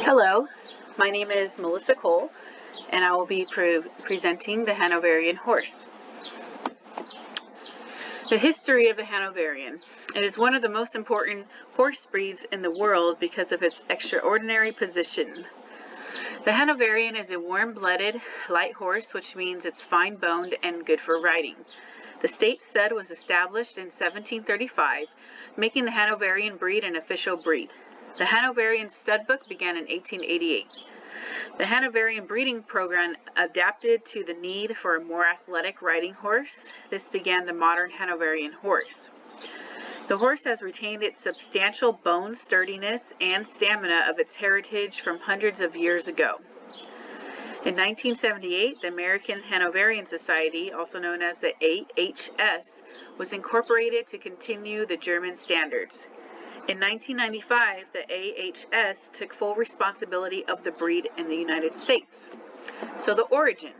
Hello, my name is Melissa Cole, and I will be presenting the Hanoverian horse. The history of the Hanoverian. It is one of the most important horse breeds in the world because of its extraordinary position. The Hanoverian is a warm-blooded, light horse, which means it's fine-boned and good for riding. The state stud was established in 1735, making the Hanoverian breed an official breed. The Hanoverian stud book began in 1888. The Hanoverian breeding program adapted to the need for a more athletic riding horse. This began the modern Hanoverian horse. The horse has retained its substantial bone sturdiness and stamina of its heritage from hundreds of years ago. In 1978, the American Hanoverian Society, also known as the AHS, was incorporated to continue the German standards. In 1995, the AHS took full responsibility of the breed in the United States. So the origin.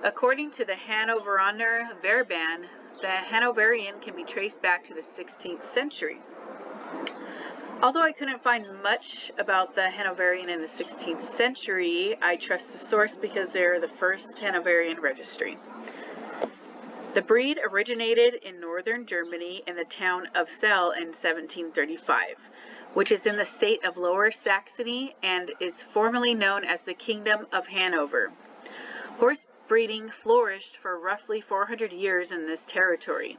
According to the Hanoveraner Verband, the Hanoverian can be traced back to the 16th century. Although I couldn't find much about the Hanoverian in the 16th century, I trust the source because they're the first Hanoverian registry. The breed originated in northern Germany in the town of Celle in 1735, which is in the state of Lower Saxony and is formerly known as the Kingdom of Hanover. Horse breeding flourished for roughly 400 years in this territory.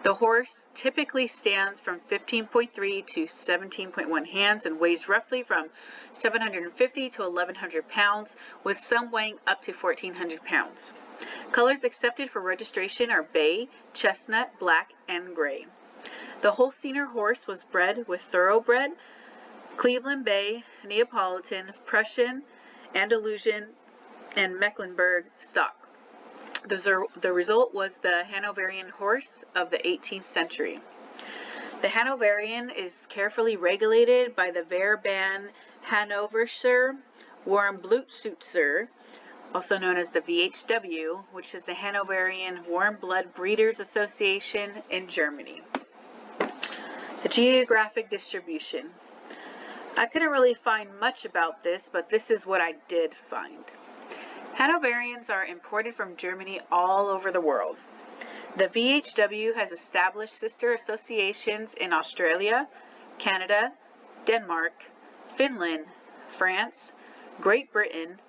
The horse typically stands from 15.3 to 17.1 hands and weighs roughly from 750 to 1,100 pounds, with some weighing up to 1,400 pounds. Colors accepted for registration are bay, chestnut, black, and gray. The Holsteiner horse was bred with thoroughbred, Cleveland Bay, Neapolitan, Prussian, Andalusian, and Mecklenburg stock. The result was the Hanoverian horse of the 18th century. The Hanoverian is carefully regulated by the Verband Hannoversche Warmblutschützer, also known as the VHW, which is the Hanoverian Warm Blood Breeders Association in Germany. The geographic distribution. I couldn't really find much about this, but this is what I did find. Hanoverians are imported from Germany all over the world. The VHW has established sister associations in Australia, Canada, Denmark, Finland, France, Great Britain,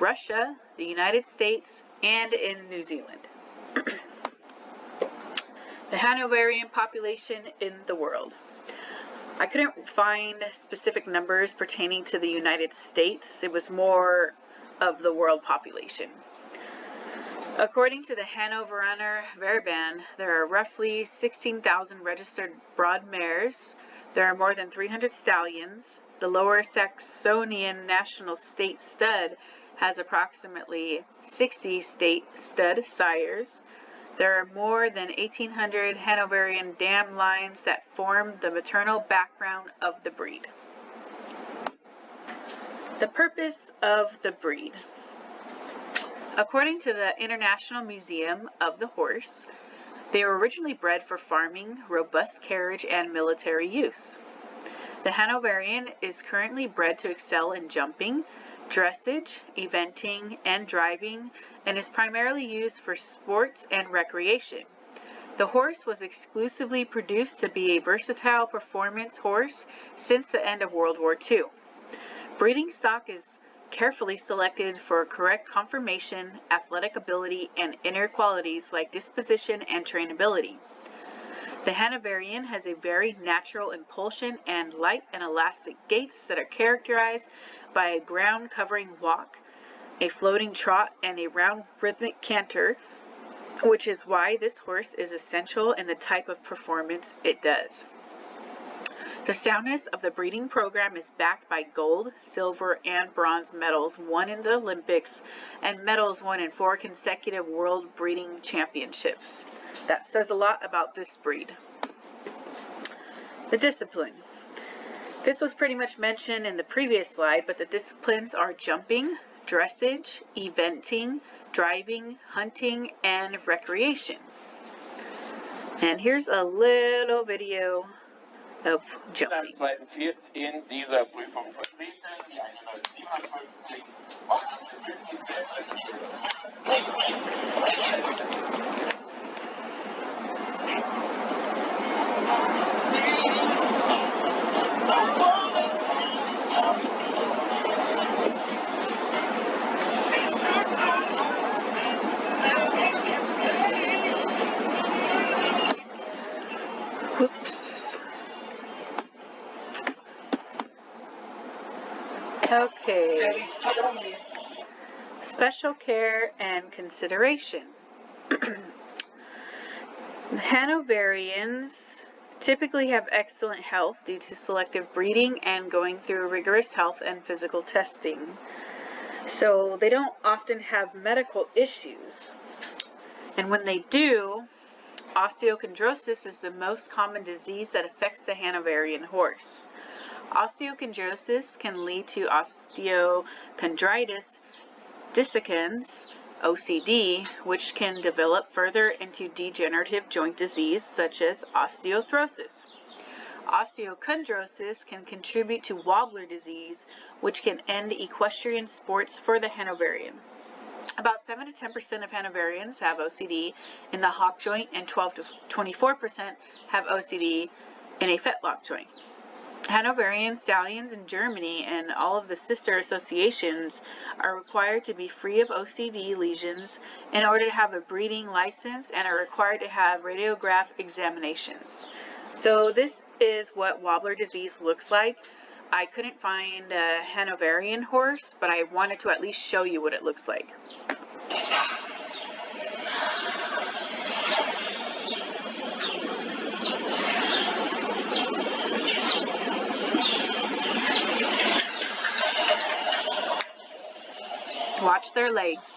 Russia, the United States, and in New Zealand. The Hanoverian population in the world. I couldn't find specific numbers pertaining to the United States. It was more of the world population. According to the Hanoveraner Verband, there are roughly 16,000 registered broad mares. There are more than 300 stallions. The Lower Saxonian National State Stud has approximately 60 state stud sires. There are more than 1,800 Hanoverian dam lines that form the maternal background of the breed. The purpose of the breed. According to the International Museum of the Horse, they were originally bred for farming, robust carriage, and military use. The Hanoverian is currently bred to excel in jumping, dressage, eventing, and driving, and is primarily used for sports and recreation. The horse was exclusively produced to be a versatile performance horse since the end of World War II. Breeding stock is carefully selected for correct conformation, athletic ability, and inner qualities like disposition and trainability. The Hanoverian has a very natural impulsion and light and elastic gaits that are characterized by a ground-covering walk, a floating trot, and a round rhythmic canter, which is why this horse is essential in the type of performance it does. The soundness of the breeding program is backed by gold, silver, and bronze medals won in the Olympics and medals won in 4 consecutive World Breeding Championships. That says a lot about this breed. The discipline. This was pretty much mentioned in the previous slide, but the disciplines are jumping, dressage, eventing, driving, hunting, and recreation. And here's a little video of jumping. Am 2.4. in dieser Prüfung vertreten, die 157, 157, 60. Whoops. Okay. Special care and consideration. The Hanoverians typically have excellent health due to selective breeding and going through rigorous health and physical testing. So they don't often have medical issues. And when they do, osteochondrosis is the most common disease that affects the Hanoverian horse. Osteochondrosis can lead to osteochondritis dissecans, OCD, which can develop further into degenerative joint disease such as osteoarthritis. Osteochondrosis can contribute to wobbler disease, which can end equestrian sports for the Hanoverian. About 7 to 10% of Hanoverians have OCD in the hock joint, and 12 to 24% have OCD in a fetlock joint. Hanoverian stallions in Germany and all of the sister associations are required to be free of OCD lesions in order to have a breeding license, and are required to have radiograph examinations. So this is what wobbler disease looks like. I couldn't find a Hanoverian horse, but I wanted to at least show you what it looks like. Watch their legs.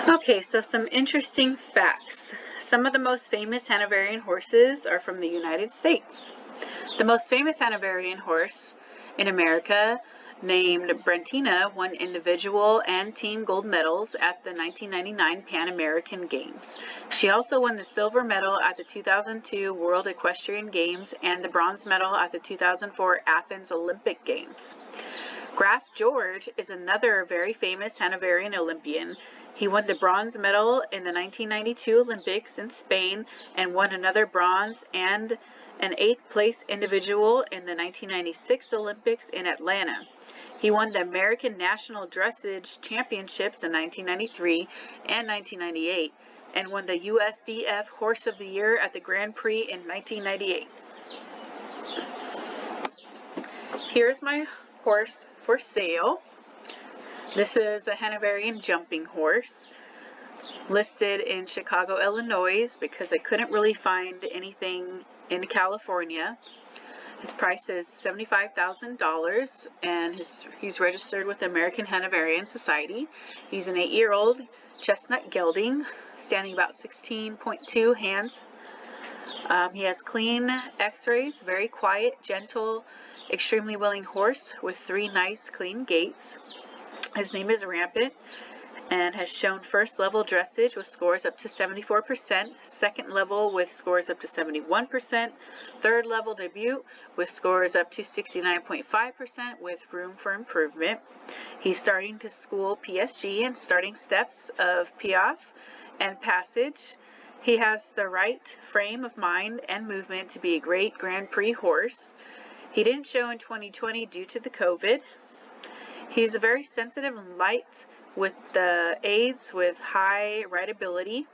Okay, so some interesting facts. Some of the most famous Hanoverian horses are from the United States. The most famous Hanoverian horse in America, named Brentina, won individual and team gold medals at the 1999 Pan American Games. She also won the silver medal at the 2002 World Equestrian Games and the bronze medal at the 2004 Athens Olympic Games. Graf George is another very famous Hanoverian Olympian. He won the bronze medal in the 1992 Olympics in Spain and won another bronze and an 8th place individual in the 1996 Olympics in Atlanta. He won the American National Dressage Championships in 1993 and 1998 and won the USDF Horse of the Year at the Grand Prix in 1998. Here's my horse for sale. This is a Hanoverian jumping horse, listed in Chicago, Illinois, because I couldn't really find anything in California. His price is $75,000, and he's registered with the American Hanoverian Society. He's an 8-year-old chestnut gelding, standing about 16.2 hands. He has clean x-rays, very quiet, gentle, extremely willing horse with 3 nice, clean gaits. His name is Rampant and has shown first level dressage with scores up to 74%, second level with scores up to 71%, third level debut with scores up to 69.5% with room for improvement. He's starting to school PSG and starting steps of Piaffe and Passage. He has the right frame of mind and movement to be a great Grand Prix horse. He didn't show in 2020 due to the COVID. He's very sensitive and light with the aids with high rideability.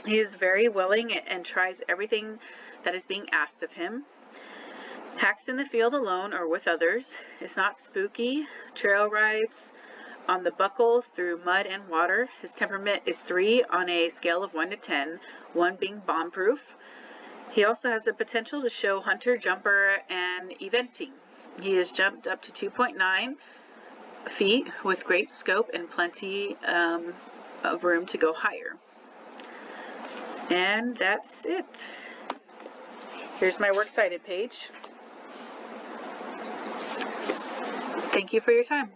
He is very willing and tries everything that is being asked of him. Hacks in the field alone or with others. Is not spooky. Trail rides on the buckle through mud and water. His temperament is 3 on a scale of 1 to 10, 1 being bomb-proof. He also has the potential to show hunter, jumper, and eventing. He has jumped up to 2.9 feet with great scope and plenty of room to go higher. And that's it. Here's my works cited page. Thank you for your time.